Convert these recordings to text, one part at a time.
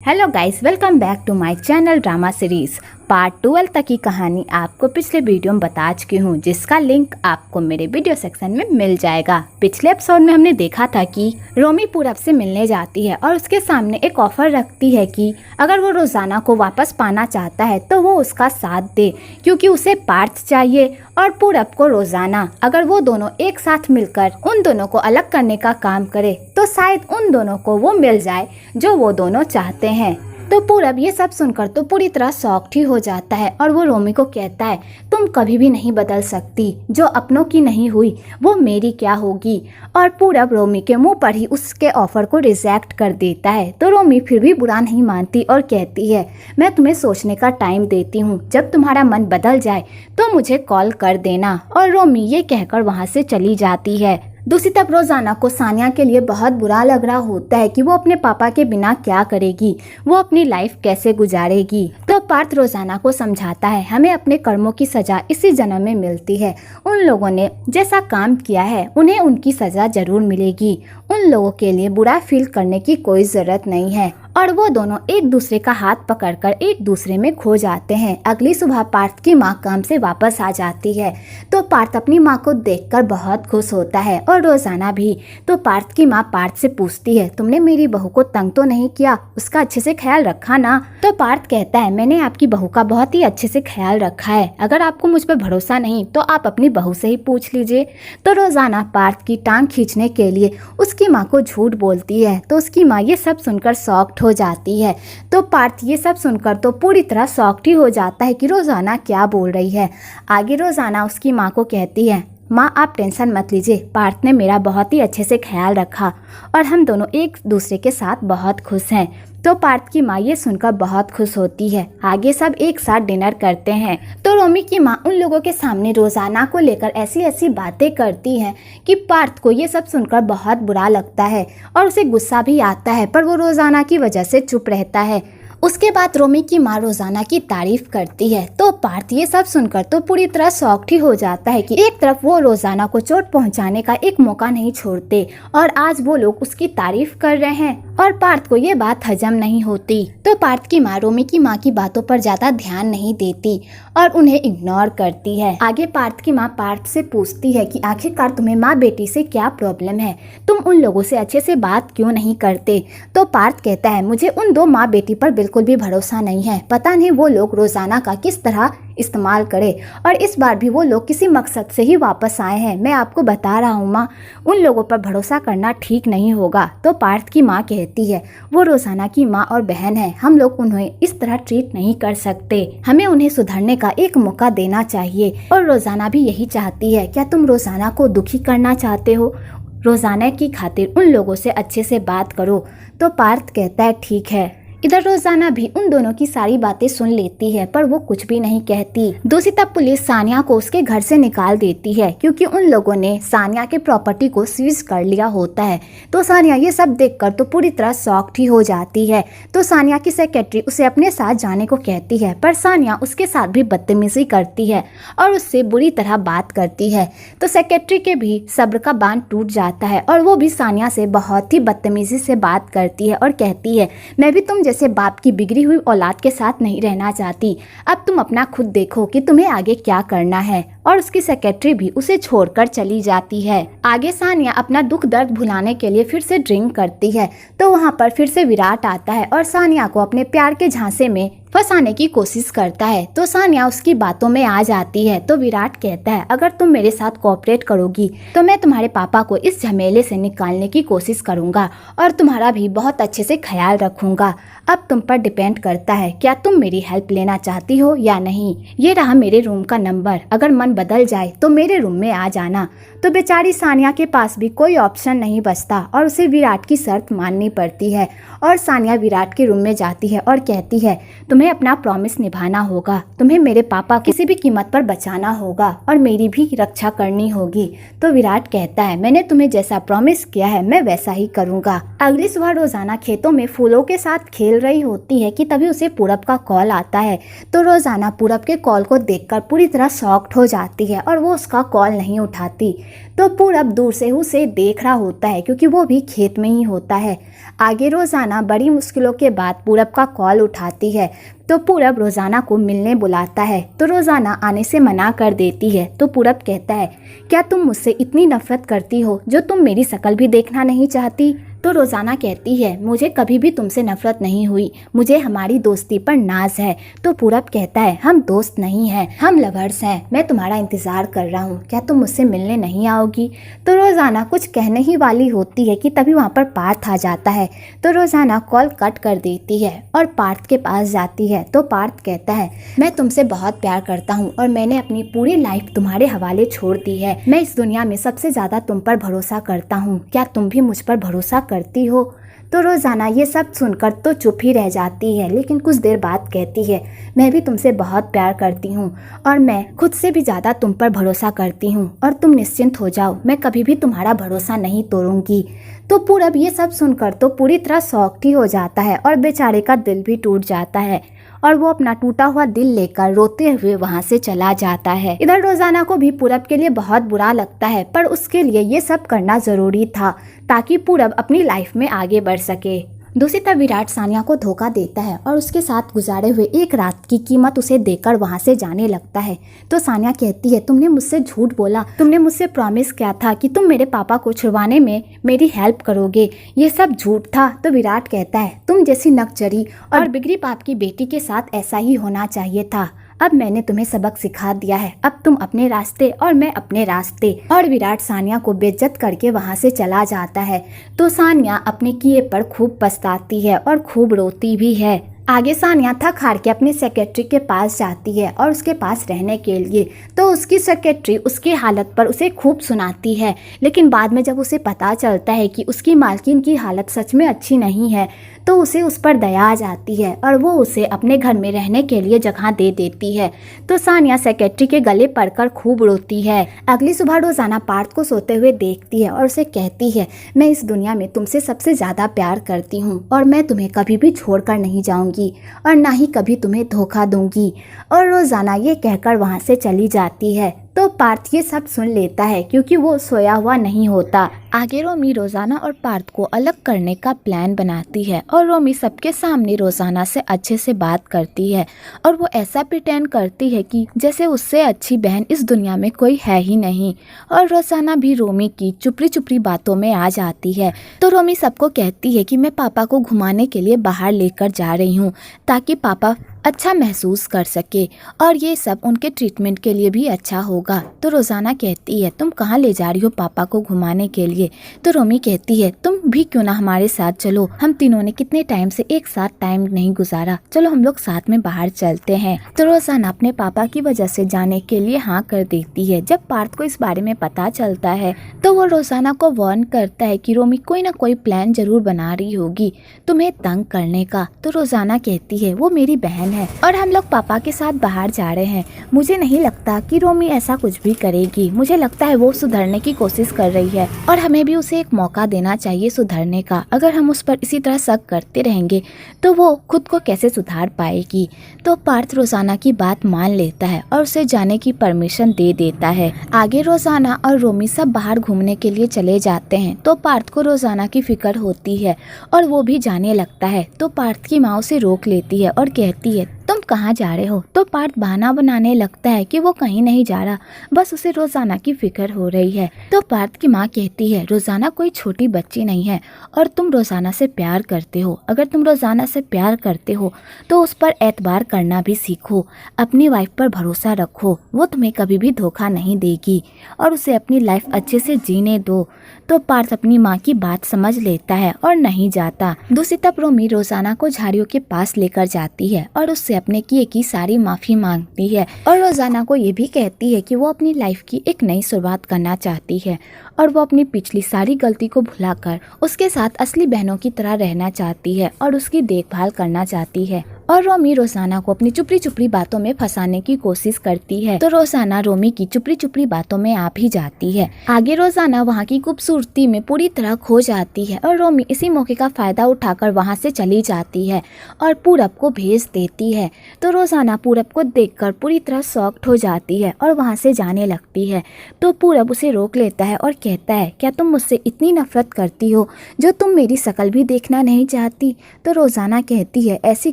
Hello guys, welcome back to my channel drama series. Part 12 तक की कहानी आपको पिछले वीडियो में बता चुकी हूँ, जिसका लिंक आपको मेरे वीडियो सेक्शन में मिल जाएगा। पिछले एपिसोड में हमने देखा था कि रोमी पूरब से मिलने जाती है और उसके सामने एक ऑफर रखती है कि अगर वो रोजाना को वापस पाना चाहता है तो वो उसका साथ दे, क्योंकि उसे पार्थ चाहिए और पूरब को रोजाना। अगर वो दोनों एक साथ मिलकर उन दोनों को अलग करने का काम करे तो शायद उन दोनों को वो मिल जाए जो वो दोनों चाहते हैं। तो पूरब ये सब सुनकर तो पूरी तरह शॉक्ड ही हो जाता है और वो रोमी को कहता है, तुम कभी भी नहीं बदल सकती, जो अपनों की नहीं हुई वो मेरी क्या होगी। और पूरब रोमी के मुंह पर ही उसके ऑफर को रिजेक्ट कर देता है। तो रोमी फिर भी बुरा नहीं मानती और कहती है, मैं तुम्हें सोचने का टाइम देती हूँ, जब तुम्हारा मन बदल जाए तो मुझे कॉल कर देना। और रोमी ये कहकर वहाँ से चली जाती है। दूसरी तरफ रोजाना को सानिया के लिए बहुत बुरा लग रहा होता है कि वो अपने पापा के बिना क्या करेगी, वो अपनी लाइफ कैसे गुजारेगी। तो पार्थ रोजाना को समझाता है, हमें अपने कर्मों की सजा इसी जन्म में मिलती है। उन लोगों ने जैसा काम किया है उन्हें उनकी सजा जरूर मिलेगी। उन लोगों के लिए बुरा फील करने की कोई जरूरत नहीं है। और वो दोनों एक दूसरे का हाथ पकड़कर एक दूसरे में खो जाते हैं। अगली सुबह पार्थ की माँ काम से वापस आ जाती है तो पार्थ अपनी माँ को देखकर बहुत खुश होता है और रोजाना भी। तो पार्थ की माँ पार्थ से पूछती है, तुमने मेरी बहू को तंग तो नहीं किया, उसका अच्छे से ख्याल रखा ना। तो पार्थ कहता है, मैंने आपकी बहू का बहुत ही अच्छे से ख्याल रखा है, अगर आपको मुझ पर भरोसा नहीं तो आप अपनी बहू से ही पूछ लीजिए। तो रोजाना पार्थ की टांग खींचने के लिए उसकी माँ को झूठ बोलती है। तो उसकी माँ ये सब सुनकर शॉक्ड हो जाती है। तो पार्थ ये सब सुनकर तो पूरी तरह शॉक्ड ही हो जाता है कि रोजाना क्या बोल रही है। आगे रोजाना उसकी माँ को कहती है, माँ आप टेंशन मत लीजिए, पार्थ ने मेरा बहुत ही अच्छे से ख्याल रखा और हम दोनों एक दूसरे के साथ बहुत खुश हैं। तो पार्थ की माँ ये सुनकर बहुत खुश होती है। आगे सब एक साथ डिनर करते हैं। तो रोमी की माँ उन लोगों के सामने रोजाना को लेकर ऐसी ऐसी बातें करती हैं कि पार्थ को ये सब सुनकर बहुत बुरा लगता है और उसे गुस्सा भी आता है, पर वो रोजाना की वजह से चुप रहता है। उसके बाद रोमी की माँ रोजाना की तारीफ करती है। तो पार्थ ये सब सुनकर तो पूरी तरह शॉक्ड ही हो जाता है कि एक तरफ वो रोजाना को चोट पहुंचाने का एक मौका नहीं छोड़ते और आज वो लोग उसकी तारीफ कर रहे हैं और पार्थ को ये बात हजम नहीं होती। तो पार्थ की माँ रोमी की माँ की बातों पर ज्यादा ध्यान नहीं देती और उन्हें इग्नोर करती है। आगे पार्थ की माँ पार्थ से पूछती है कि आखिरकार तुम्हें माँ बेटी से क्या प्रॉब्लम है, तुम उन लोगों से अच्छे से बात क्यों नहीं करते। तो पार्थ कहता है, मुझे उन दो माँ बेटी पर बिल्कुल भी भरोसा नहीं है, पता नहीं वो लोग रोजाना का किस तरह इस्तेमाल करे और इस बार भी वो लोग किसी मकसद से ही वापस आए हैं। मैं आपको बता रहा हूँ माँ, उन लोगों पर भरोसा करना ठीक नहीं होगा। तो पार्थ की माँ कहती है, वो रोजाना की माँ और बहन है, हम लोग उन्हें इस तरह ट्रीट नहीं कर सकते, हमें उन्हें सुधरने का एक मौका देना चाहिए। और रोजाना भी यही चाहती है। क्या तुम रोजाना को दुखी करना चाहते हो? रोजाना की खातिर उन लोगों से अच्छे से बात करो। तो पार्थ कहता है, ठीक है। इधर रोजाना भी उन दोनों की सारी बातें सुन लेती है, पर वो कुछ भी नहीं कहती। दूसरी तरफ पुलिस सानिया को उसके घर से निकाल देती है, क्योंकि उन लोगों ने सानिया के प्रॉपर्टी को सीज कर लिया होता है। तो सानिया ये सब देखकर तो पूरी तरह शॉक्ड ही हो जाती है। तो सानिया की सेक्रेटरी उसे अपने साथ जाने को कहती है, पर सानिया उसके साथ भी बदतमीजी करती है और उससे बुरी तरह बात करती है। तो सेक्रेटरी के भी सब्र का बांध टूट जाता है और वो भी सानिया से बहुत ही बदतमीजी से बात करती है और कहती है, मैं भी तुम जैसे बाप की बिगड़ी हुई औलाद के साथ नहीं रहना चाहती, अब तुम अपना खुद देखो कि तुम्हें आगे क्या करना है। और उसकी सेक्रेटरी भी उसे छोड़कर चली जाती है। आगे सानिया अपना दुख दर्द भुलाने के लिए फिर से ड्रिंक करती है। तो वहाँ पर फिर से विराट आता है और सानिया को अपने प्यार के झांसे में फंसाने की कोशिश करता है। तो सानिया उसकी बातों में आ जाती है। तो विराट कहता है, अगर तुम मेरे साथ कोऑपरेट करोगी तो मैं तुम्हारे पापा को इस झमेले से निकालने की कोशिश करूंगा और तुम्हारा भी बहुत अच्छे से ख्याल रखूंगा। अब तुम पर डिपेंड करता है, क्या तुम मेरी हेल्प लेना चाहती हो या नहीं। ये रहा मेरे रूम का नंबर, अगर मन बदल जाए तो मेरे रूम में आ जाना। तो बेचारी सानिया के पास भी कोई ऑप्शन नहीं बचता और उसे विराट की शर्त माननी पड़ती है। और सानिया विराट के रूम में जाती है और कहती है, तुम्हें अपना प्रॉमिस निभाना होगा, तुम्हें मेरे पापा को किसी भी कीमत पर बचाना होगा और मेरी भी रक्षा करनी होगी। तो विराट कहता है, मैंने तुम्हें जैसा प्रॉमिस किया है मैं वैसा ही करूँगा। अगली सुबह रोजाना खेतों में फूलों के साथ खेल रही होती है कि तभी उसे पूरब का कॉल आता है। तो रोजाना पूरब के कॉल को देखकर पूरी तरह शॉक्ड हो जाती है और वो उसका कॉल नहीं उठाती। तो पूरब दूर से उसे देख रहा होता है क्योंकि वो भी खेत में ही होता है। आगे रोज़ाना बड़ी मुश्किलों के बाद पूरब का कॉल उठाती है तो पूरब रोज़ाना को मिलने बुलाता है तो रोज़ाना आने से मना कर देती है। तो पूरब कहता है, क्या तुम मुझसे इतनी नफरत करती हो जो तुम मेरी शक्ल भी देखना नहीं चाहती? तो रोज़ाना कहती है, मुझे कभी भी तुमसे नफरत नहीं हुई, मुझे हमारी दोस्ती पर नाज है। तो पूरब कहता है, हम दोस्त नहीं हैं, हम लवर्स हैं, मैं तुम्हारा इंतज़ार कर रहा हूँ, क्या तुम मुझसे मिलने नहीं आओगी? तो रोज़ाना कुछ कहने ही वाली होती है कि तभी वहाँ पर पार्थ आ जाता है। तो रोज़ाना कॉल कट कर देती है और पार्थ के पास जाती है। तो पार्थ कहता है, मैं तुमसे बहुत प्यार करता हूँ और मैंने अपनी पूरी लाइफ तुम्हारे हवाले छोड़ दी है। मैं इस दुनिया में सबसे ज़्यादा तुम पर भरोसा करता हूँ, क्या तुम भी मुझ पर भरोसा करती हो? तो रोज़ाना ये सब सुनकर तो चुप ही रह जाती है, लेकिन कुछ देर बाद कहती है, मैं भी तुमसे बहुत प्यार करती हूँ और मैं खुद से भी ज़्यादा तुम पर भरोसा करती हूँ और तुम निश्चिंत हो जाओ, मैं कभी भी तुम्हारा भरोसा नहीं तोड़ूंगी। तो पूरब ये सब सुनकर तो पूरी तरह शॉक्ड ही हो जाता है और बेचारे का दिल भी टूट जाता है और वो अपना टूटा हुआ दिल लेकर रोते हुए वहाँ से चला जाता है। इधर रोज़ाना को भी पूरब के लिए बहुत बुरा लगता है, पर उसके लिए ये सब करना ज़रूरी था ताकि पूरब अपनी लाइफ में आगे बढ़ सके। दूसरी तरफ विराट सानिया को धोखा देता है और उसके साथ गुजारे हुए एक रात की कीमत उसे देकर वहाँ से जाने लगता है। तो सानिया कहती है, तुमने मुझसे झूठ बोला, तुमने मुझसे प्रॉमिस किया था कि तुम मेरे पापा को छुड़वाने में मेरी हेल्प करोगे, ये सब झूठ था। तो विराट कहता है, तुम जैसी नकचरी और बिगड़ी बाप की बेटी के साथ ऐसा ही होना चाहिए था। अब मैंने तुम्हें सबक सिखा दिया है, अब तुम अपने रास्ते और मैं अपने रास्ते। और विराट सानिया को बेइज्जत करके वहाँ से चला जाता है। तो सानिया अपने किए पर खूब पछताती है और खूब रोती भी है। आगे सानिया थक हार के अपने सेक्रेटरी के पास जाती है और उसके पास रहने के लिए। तो उसकी सेक्रेटरी उसकी हालत पर उसे खूब सुनाती है, लेकिन बाद में जब उसे पता चलता है कि उसकी मालकिन की हालत सच में अच्छी नहीं है तो उसे उस पर दया आ जाती है और वो उसे अपने घर में रहने के लिए जगह दे देती है। तो सानिया सेक्रेटरी के गले पड़कर खूब रोती है। अगली सुबह रोज़ाना पार्थ को सोते हुए देखती है और उसे कहती है, मैं इस दुनिया में तुमसे सबसे ज़्यादा प्यार करती हूँ और मैं तुम्हें कभी भी छोड़कर नहीं जाऊँगी और ना ही कभी तुम्हें धोखा दूंगी। और रोज़ाना ये कहकर वहाँ से चली जाती है। तो पार्थ ये सब सुन लेता है क्योंकि वो सोया हुआ नहीं होता। आगे रोमी रोज़ाना और पार्थ को अलग करने का प्लान बनाती है और रोमी सबके सामने रोज़ाना से अच्छे से बात करती है और वो ऐसा प्रिटेंड करती है कि जैसे उससे अच्छी बहन इस दुनिया में कोई है ही नहीं। और रोज़ाना भी रोमी की चुपड़ी चुपड़ी बातों में आ जाती है। तो रोमी सबको कहती है कि मैं पापा को घुमाने के लिए बाहर लेकर जा रही हूँ ताकि पापा अच्छा महसूस कर सके और ये सब उनके ट्रीटमेंट के लिए भी अच्छा होगा। तो रोज़ाना कहती है, तुम कहाँ ले जा रही हो पापा को घुमाने के लिए? तो रोमी कहती है, तुम भी क्यों ना हमारे साथ चलो, हम तीनों ने कितने टाइम से एक साथ टाइम नहीं गुजारा, चलो हम लोग साथ में बाहर चलते हैं। तो रोज़ाना अपने पापा की वजह से जाने के लिए हाँ कर देती है। जब पार्थ को इस बारे में पता चलता है तो वो रोज़ाना को वार्न करता है कि रोमी कोई ना कोई प्लान जरूर बना रही होगी तुम्हें तंग करने का। तो रोज़ाना कहती है, वो मेरी बहन है और हम लोग पापा के साथ बाहर जा रहे हैं, मुझे नहीं लगता कि रोमी ऐसा कुछ भी करेगी, मुझे लगता है वो सुधरने की कोशिश कर रही है और हमें भी उसे एक मौका देना चाहिए सुधरने का। अगर हम उस पर इसी तरह शक करते रहेंगे तो वो खुद को कैसे सुधार पाएगी। तो पार्थ रोज़ाना की बात मान लेता है और उसे जाने की परमिशन दे देता है। आगे रोज़ाना और रोमी सब बाहर घूमने के लिए चले जाते हैं। तो पार्थ को रोज़ाना की फिक्र होती है और वो भी जाने लगता है। तो पार्थ की माँ उसे रोक लेती है और कहती है, तुम कहाँ जा रहे हो? तो पार्थ बहाना बनाने लगता है कि वो कहीं नहीं जा रहा, बस उसे रोज़ाना की फिक्र हो रही है। तो पार्थ की माँ कहती है, रोज़ाना कोई छोटी बच्ची नहीं है और तुम रोज़ाना से प्यार करते हो, अगर तुम रोज़ाना से प्यार करते हो तो उस पर एतबार करना भी सीखो, अपनी वाइफ पर भरोसा रखो, वो तुम्हें कभी भी धोखा नहीं देगी और उसे अपनी लाइफ अच्छे से जीने दो। तो पार्थ अपनी माँ की बात समझ लेता है और नहीं जाता। दूसरी तरफ रोमी रोज़ाना को झाड़ियों के पास लेकर जाती है और उससे अपने किए की सारी माफी मांगती है और रोज़ाना को ये भी कहती है कि वो अपनी लाइफ की एक नई शुरुआत करना चाहती है और वो अपनी पिछली सारी गलती को भुलाकर उसके साथ असली बहनों की तरह रहना चाहती है और उसकी देखभाल करना चाहती है। और रोमी रोजाना को अपनी चुपड़ी चुपड़ी बातों में फंसाने की कोशिश करती है। तो रोजाना रोमी की चुपड़ी चुपड़ी बातों में आ भी जाती है। आगे रोजाना वहाँ की खूबसूरती में पूरी तरह खो जाती है और रोमी इसी मौके का फायदा उठाकर वहाँ से चली जाती है और पूरब को भेज देती है। तो रोजाना पूरब को देखकर पूरी तरह शॉक्ड हो जाती है और वहाँ से जाने लगती है। तो पूरब उसे रोक लेता है और कहता है, क्या तुम मुझसे इतनी नफरत करती हो जो तुम मेरी शक्ल भी देखना नहीं चाहती? तो रोजाना कहती है, ऐसी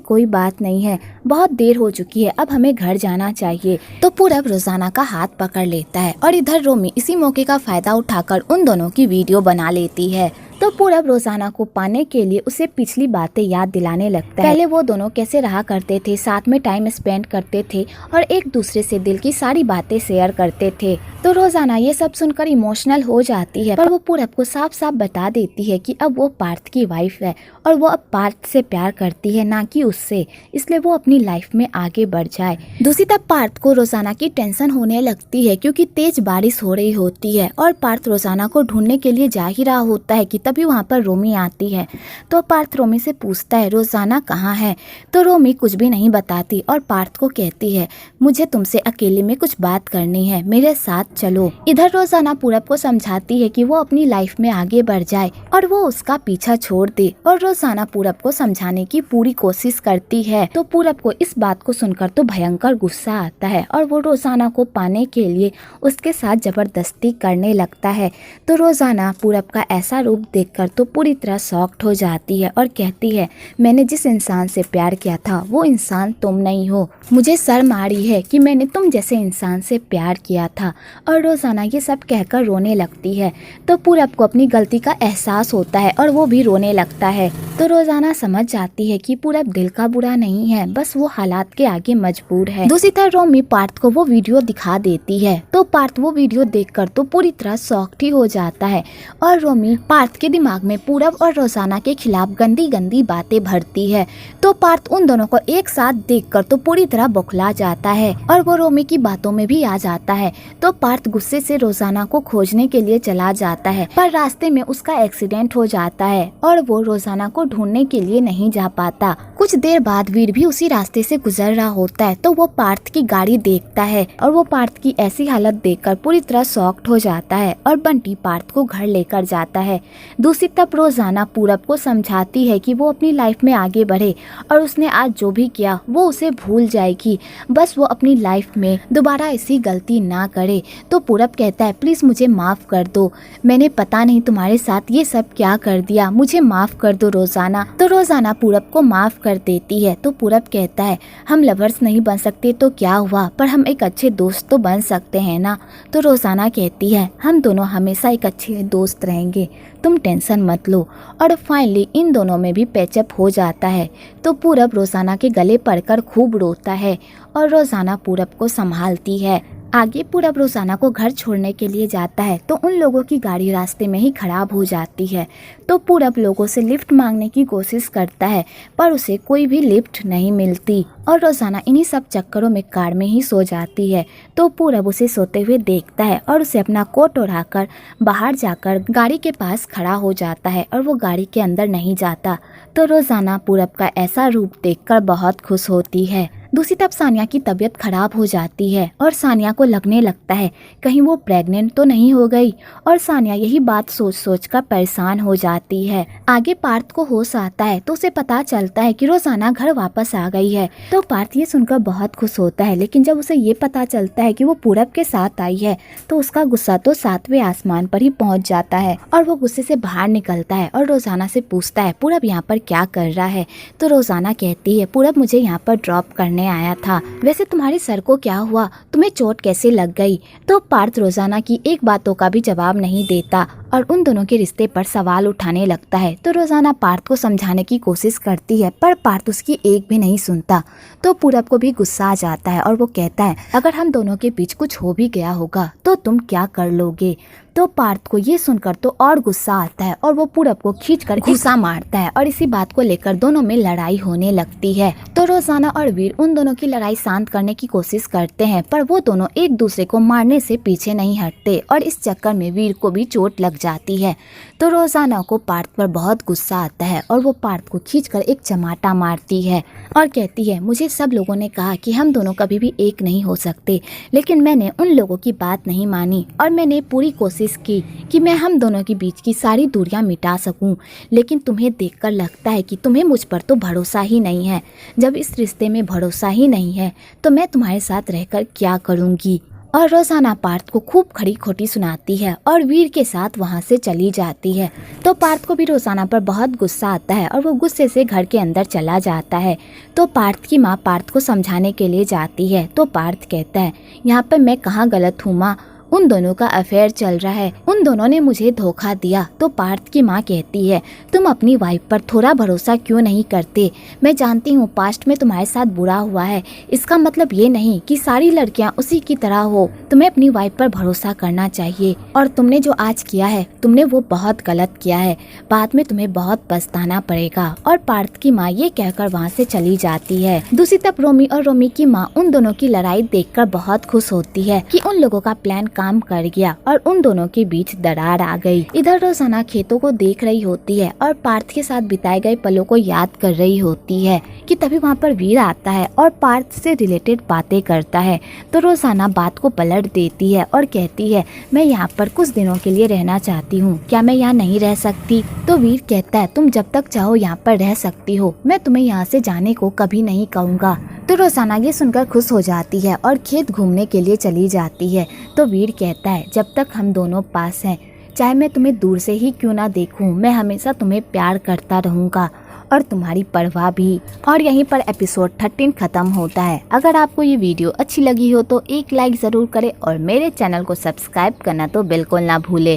कोई बात नहीं है, बहुत देर हो चुकी है, अब हमें घर जाना चाहिए। तो पूरब रोजाना का हाथ पकड़ लेता है और इधर रोमी इसी मौके का फायदा उठाकर उन दोनों की वीडियो बना लेती है। तो पूरब रोजाना को पाने के लिए उसे पिछली बातें याद दिलाने लगता है। पहले वो दोनों कैसे रहा करते थे, साथ में टाइम स्पेंड करते थे और एक दूसरे से दिल की सारी बातें शेयर करते थे। तो रोजाना ये सब सुनकर इमोशनल हो जाती है, पर वो पूरब को साफ साफ बता देती है कि अब वो पार्थ की वाइफ है और वो अब पार्थ से प्यार करती है, ना कि उससे, इसलिए वो अपनी लाइफ में आगे बढ़ जाए। दूसरी तरफ पार्थ को रोजाना की टेंशन होने लगती है क्योंकि तेज बारिश हो रही होती है और पार्थ रोजाना को ढूंढने के लिए जा ही रहा होता है कि तभी वहाँ पर रोमी आती है। तो पार्थ रोमी से पूछता है, रोजाना कहाँ है? तो रोमी कुछ भी नहीं बताती और पार्थ को कहती है, मुझे तुमसे अकेले में कुछ बात करनी है, मेरे साथ चलो। इधर रोजाना पूरब को समझाती है कि वो अपनी लाइफ में आगे बढ़ जाए और वो उसका पीछा छोड़ दे और रोजाना पूरब को समझाने की पूरी कोशिश करती है। तो पूरब को इस बात को सुनकर तो भयंकर गुस्सा आता है और वो रोजाना को पाने के लिए उसके साथ जबरदस्ती करने लगता है। तो रोजाना पूरब का ऐसा रूप देखकर तो पूरी तरह शॉक्ड हो जाती है और कहती है, मैंने जिस इंसान से प्यार किया था वो इंसान तुम नहीं हो, मुझे शर्म आ रही है कि मैंने तुम जैसे इंसान से प्यार किया था। और रोजाना ये सब कहकर रोने लगती है। तो पूरब को अपनी गलती का एहसास होता है और वो भी रोने लगता है। तो रोजाना समझ जाती है कि पूरब दिल का बुरा नहीं है, बस वो हालात के आगे मजबूर है। दूसरी तरफ रोमी पार्थ को वो वीडियो दिखा देती है। तो पार्थ वो वीडियो देखकर तो पूरी तरह शॉक्ड ही हो जाता है और रोमी पार्थ के दिमाग में पूरब और रोजाना के खिलाफ गंदी गंदी बातें भरती है। तो पार्थ उन दोनों को एक साथ देखकर तो पूरी तरह बौखला जाता है और वो रोमी की बातों में भी आ जाता है। तो पार्थ गुस्से से रोजाना को खोजने के लिए चला जाता है, पर रास्ते में उसका एक्सीडेंट हो जाता है और वो रोजाना को ढूंढने के लिए नहीं जा पाता। कुछ देर बाद वीर भी उसी रास्ते से गुजर रहा होता है। तो वो पार्थ की गाड़ी देखता है और वो पार्थ की ऐसी हालत देखकर पूरी तरह शॉक्ड हो जाता है और बंटी पार्थ को घर लेकर जाता है। दूसरी तरफ रोजाना पूरब को समझाती है कि वो अपनी लाइफ में आगे बढ़े और उसने आज जो भी किया वो उसे भूल जाएगी, बस वो अपनी लाइफ में दोबारा ऐसी गलती ना करे। तो पूरब कहता है, प्लीज मुझे माफ कर दो, मैंने पता नहीं तुम्हारे साथ ये सब क्या कर दिया, मुझे माफ कर दो रोजाना। तो रोजाना पूरब को माफ कर देती है। तो पूरब कहता है, हम लवर्स नहीं बन सकते तो क्या हुआ, पर हम एक अच्छे दोस्त तो बन सकते हैं ना। तो रोजाना कहती है, हम दोनों हमेशा एक अच्छे दोस्त रहेंगे, तुम टेंशन मत लो। और फाइनली इन दोनों में भी पैचअप हो जाता है। तो पूरब रोजाना के गले पड़कर खूब रोता है और रोजाना पूरब को संभालती है। आगे पूरब रोजाना को घर छोड़ने के लिए जाता है तो उन लोगों की गाड़ी रास्ते में ही खराब हो जाती है। तो पूरब लोगों से लिफ्ट मांगने की कोशिश करता है पर उसे कोई भी लिफ्ट नहीं मिलती और रोजाना इन्हीं सब चक्करों में कार में ही सो जाती है। तो पूरब उसे सोते हुए देखता है और उसे अपना कोट ओढ़ाकर बाहर जाकर गाड़ी के पास खड़ा हो जाता है और वो गाड़ी के अंदर नहीं जाता। तो रोजाना पूरब का ऐसा रूप देखकर बहुत खुश होती है। दूसरी तरफ सानिया की तबीयत खराब हो जाती है और सानिया को लगने लगता है कहीं वो प्रेग्नेंट तो नहीं हो गई और सानिया यही बात सोच सोच कर परेशान हो जाती है। आगे पार्थ को होश आता है तो उसे पता चलता है कि रोजाना घर वापस आ गई है। तो पार्थ ये सुनकर बहुत खुश होता है, लेकिन जब उसे ये पता चलता है कि वो पूरब के साथ आई है तो उसका गुस्सा तो 7वें आसमान पर ही पहुंच जाता है और वो गुस्से से बाहर निकलता है और रोजाना से पूछता है, पूरब यहाँ पर क्या कर रहा है? तो रोजाना कहती है, पूरब मुझे यहाँ पर ड्रॉप करने आया था, वैसे तुम्हारे सर को क्या हुआ, तुम्हें चोट कैसे लग गई? तो पार्थ रोजाना की एक बातों का भी जवाब नहीं देता और उन दोनों के रिश्ते पर सवाल उठाने लगता है। तो रोजाना पार्थ को समझाने की कोशिश करती है पर पार्थ उसकी एक भी नहीं सुनता। तो पूरब को भी गुस्सा आ जाता है और वो कहता है, अगर हम दोनों के बीच कुछ हो भी गया होगा तो तुम क्या कर लोगे? तो पार्थ को ये सुनकर तो और गुस्सा आता है और वो पूरब को खींचकर घुसा मारता है और इसी बात को लेकर दोनों में लड़ाई होने लगती है। तो रोजाना और वीर उन दोनों की लड़ाई शांत करने की कोशिश करते हैं पर वो दोनों एक दूसरे को मारने से पीछे नहीं हटते और इस चक्कर में वीर को भी चोट लग जाती है। तो रोजाना को पार्थ पर बहुत गुस्सा आता है और वो पार्थ को खींचकर एक चमाटा मारती है और कहती है, मुझे सब लोगों ने कहा कि हम दोनों कभी भी एक नहीं हो सकते, लेकिन मैंने उन लोगों की बात नहीं मानी और मैंने पूरी कोशिश की कि मैं हम दोनों के बीच की सारी दूरियां मिटा सकूं। लेकिन तुम्हें देखकर लगता है कि तुम्हें मुझ पर तो भरोसा ही नहीं है। जब इस रिश्ते में भरोसा ही नहीं है तो मैं तुम्हारे साथ रहकर क्या करूंगी। और रोजाना पार्थ को खूब खड़ी खोटी सुनाती है और वीर के साथ वहां से चली जाती है। तो पार्थ को भी रोजाना पर बहुत गुस्सा आता है और वो गुस्से से घर के अंदर चला जाता है। तो पार्थ की माँ पार्थ को समझाने के लिए जाती है। तो पार्थ कहता है, यहाँ पर मैं कहाँ गलत हूँ माँ, उन दोनों का अफेयर चल रहा है, उन दोनों ने मुझे धोखा दिया। तो पार्थ की माँ कहती है, तुम अपनी वाइफ पर थोड़ा भरोसा क्यों नहीं करते। मैं जानती हूँ पास्ट में तुम्हारे साथ बुरा हुआ है, इसका मतलब ये नहीं कि सारी लड़कियाँ उसी की तरह हो। तुम्हें अपनी वाइफ पर भरोसा करना चाहिए और तुमने जो आज किया है तुमने वो बहुत गलत किया है, बाद में तुम्हें बहुत पछताना पड़ेगा। और पार्थ की माँ ये कहकर वहाँ से चली जाती है। दूसरी तरफ रोमी और रोमी की माँ उन दोनों की लड़ाई देखकर बहुत खुश होती है कि उन लोगों का प्लान काम कर गया और उन दोनों के बीच दरार आ गई। इधर रोजाना खेतों को देख रही होती है और पार्थ के साथ बिताए गए पलों को याद कर रही होती है कि तभी वहाँ पर वीर आता है और पार्थ से रिलेटेड बातें करता है। तो रोजाना बात को पलट देती है और कहती है, मैं यहाँ पर कुछ दिनों के लिए रहना चाहती हूँ, क्या मैं यहाँ नहीं रह सकती। तो वीर कहता है, तुम जब तक चाहो यहाँ पर रह सकती हो, मैं तुम्हें यहाँ से जाने को कभी नहीं कहूँगा। तो रोजाना ये सुनकर खुश हो जाती है और खेत घूमने के लिए चली जाती है। तो वीर कहता है, जब तक हम दोनों पास हैं, चाहे मैं तुम्हें दूर से ही क्यों ना देखूं, मैं हमेशा तुम्हें प्यार करता रहूंगा और तुम्हारी परवाह भी। और यहीं पर एपिसोड 13 खत्म होता है। अगर आपको ये वीडियो अच्छी लगी हो तो एक लाइक ज़रूर करें और मेरे चैनल को सब्सक्राइब करना तो बिल्कुल ना भूले।